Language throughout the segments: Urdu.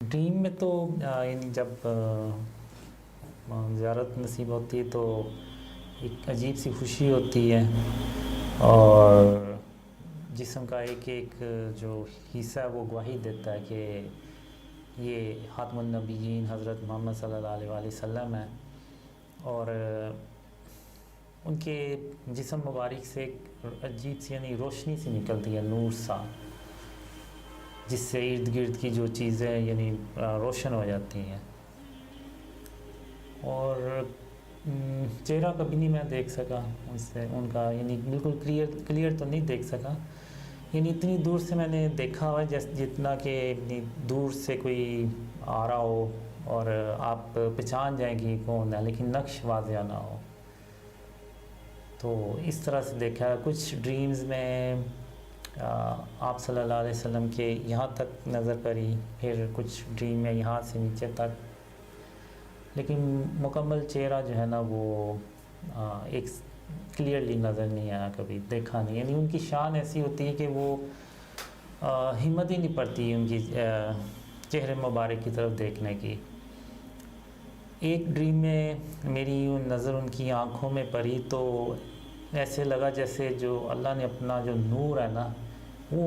ڈریم میں تو یعنی جب زیارت نصیب ہوتی ہے تو ایک عجیب سی خوشی ہوتی ہے، اور جسم کا ایک ایک جو حصہ ہے وہ گواہی دیتا ہے کہ یہ خاتم النبیین حضرت محمد صلی اللہ علیہ وآلہ وسلم ہے، اور ان کے جسم مبارک سے ایک عجیب سی یعنی روشنی سی نکلتی ہے، نور سا، جس سے ارد گرد کی جو چیزیں یعنی روشن ہو جاتی ہیں۔ اور چہرہ کبھی نہیں میں دیکھ سکا ان کا، یعنی بالکل کلیئر تو نہیں دیکھ سکا، یعنی اتنی دور سے میں نے دیکھا ہوا ہے جتنا کہ دور سے کوئی آ رہا ہو اور آپ پہچان جائیں کہ کون ہے، لیکن نقش واضح نہ ہو، تو اس طرح سے دیکھا ہے۔ کچھ ڈریمز میں آپ صلی اللہ علیہ وسلم کے یہاں تک نظر پڑی، پھر کچھ ڈریم میں یہاں سے نیچے تک، لیکن مکمل چہرہ جو ہے نا وہ ایک کلیئرلی نظر نہیں آیا، کبھی دیکھا نہیں، یعنی ان کی شان ایسی ہوتی ہے کہ وہ ہمت ہی نہیں پڑتی ان کی چہرے مبارک کی طرف دیکھنے کی۔ ایک ڈریم میں میری نظر ان کی آنکھوں میں پڑی تو ایسے لگا جیسے جو اللہ نے اپنا جو نور ہے نا وہ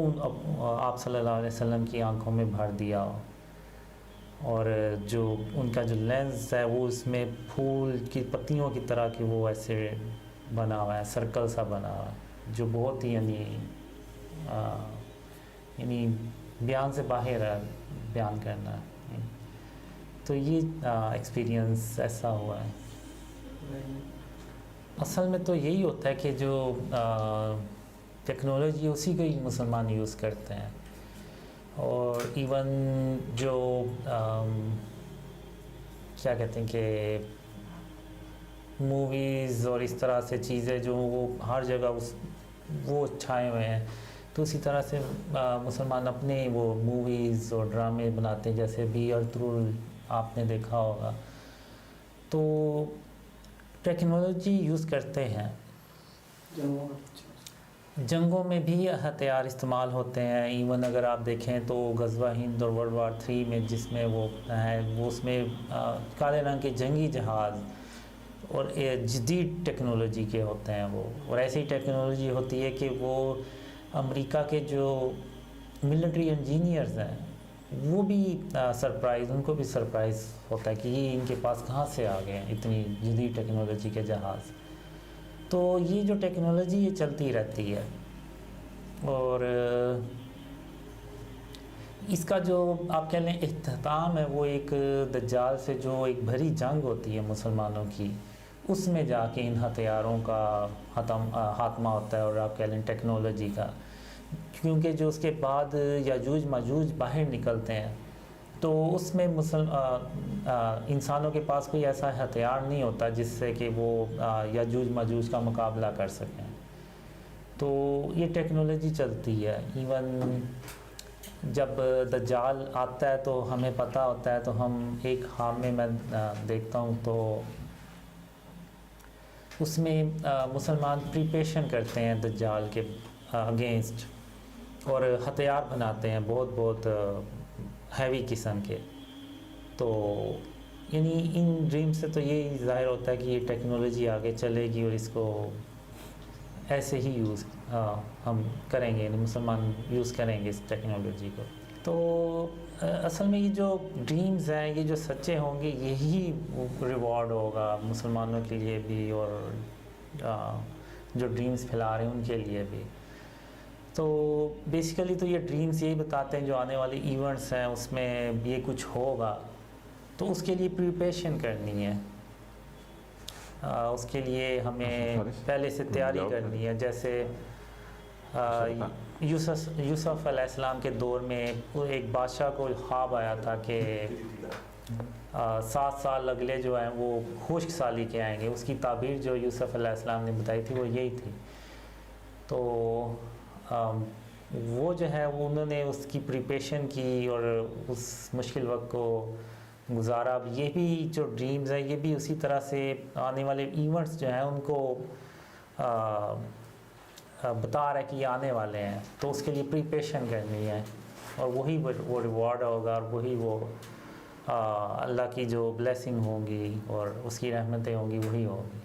آپ صلی اللہ علیہ وسلم کی آنکھوں میں بھر دیا ہو، اور جو ان کا جو لینس ہے وہ اس میں پھول کی پتیوں کی طرح کہ وہ ایسے بنا ہوا ہے، سرکل سا بنا ہوا ہے، جو بہت ہی یعنی بیان سے باہر ہے بیان کرنا ہے۔ تو یہ ایکسپیرینس ایسا ہوا ہے۔ اصل میں تو یہی ہوتا ہے کہ جو ٹیکنالوجی اسی کو ہی مسلمان یوز کرتے ہیں، اور ایون جو کیا کہتے ہیں کہ موویز اور اس طرح سے چیزیں جو وہ ہر جگہ وہ چھائے ہوئے ہیں، تو اسی طرح سے مسلمان اپنے وہ موویز اور ڈرامے بناتے ہیں، جیسے بی ارطغرل آپ نے دیکھا ہوگا، تو ٹیکنالوجی یوز کرتے ہیں۔ جنگوں میں بھی ہتھیار استعمال ہوتے ہیں، ایون اگر آپ دیکھیں تو غزوہ ہند اور ورلڈ وار 3 میں جس میں وہ ہے، وہ اس میں کالے رنگ کے جنگی جہاز اور جدید ٹیکنالوجی کے ہوتے ہیں وہ، اور ایسی ٹیکنالوجی ہوتی ہے کہ وہ امریکہ کے جو ملٹری انجینئرز ہیں وہ بھی سرپرائز، ان کو بھی سرپرائز ہوتا ہے کہ یہ ان کے پاس کہاں سے آ گئے ہیں اتنی جدید ٹیکنالوجی کے جہاز۔ تو یہ جو ٹیکنالوجی یہ چلتی رہتی ہے، اور اس کا جو آپ کہہ لیں اختتام ہے وہ ایک دجال سے جو ایک بھری جنگ ہوتی ہے مسلمانوں کی، اس میں جا کے ان ہتھیاروں کا خاتمہ ہوتا ہے، اور آپ کہہ لیں ٹیکنالوجی کا، کیونکہ جو اس کے بعد یاجوج ماجوج باہر نکلتے ہیں تو اس میں انسانوں کے پاس کوئی ایسا ہتھیار نہیں ہوتا جس سے کہ وہ یاجوج ماجوج کا مقابلہ کر سکیں، تو یہ ٹیکنالوجی چلتی ہے۔ ایون جب دجال آتا ہے تو ہمیں پتہ ہوتا ہے، تو ہم ایک خواب میں دیکھتا ہوں تو اس میں مسلمان پریپریشن کرتے ہیں دجال کے اگینسٹ، اور ہتھیار بناتے ہیں بہت بہت ہیوی قسم کے، تو یعنی ان ڈریم سے تو یہ ظاہر ہوتا ہے کہ یہ ٹیکنالوجی آگے چلے گی، اور اس کو ایسے ہی یوز ہم کریں گے، یعنی مسلمان یوز کریں گے اس ٹیکنالوجی کو۔ تو اصل میں یہ جو ڈریمز ہیں یہ جو سچے ہوں گے یہی ریوارڈ ہوگا مسلمانوں کے لیے بھی، اور جو ڈریمز پھیلا رہے ہیں ان کے لیے بھی۔ تو بیسیکلی تو یہ ڈریمز یہی بتاتے ہیں جو آنے والے ایونٹس ہیں اس میں یہ کچھ ہوگا، تو اس کے لیے پریپریشن کرنی ہے، اس کے لیے ہمیں پہلے سے تیاری کرنی ہے۔ جیسے یوسف علیہ السلام کے دور میں ایک بادشاہ کو خواب آیا تھا کہ 7 سال اگلے جو ہیں وہ خشک سالی کے آئیں گے، اس کی تعبیر جو یوسف علیہ السلام نے بتائی تھی وہ یہی تھی، تو وہ جو ہے وہ انہوں نے اس کی پریپریشن کی اور اس مشکل وقت کو گزارا۔ اب یہ بھی جو ڈریمز ہیں یہ بھی اسی طرح سے آنے والے ایونٹس جو ہیں ان کو بتا رہا ہے کہ یہ آنے والے ہیں، تو اس کے لیے پریپریشن کرنی ہے۔ اور وہی وہ ریوارڈ ہوگا، اور وہی وہ اللہ کی جو بلیسنگ ہوگی اور اس کی رحمتیں ہوں گی وہی ہوگی.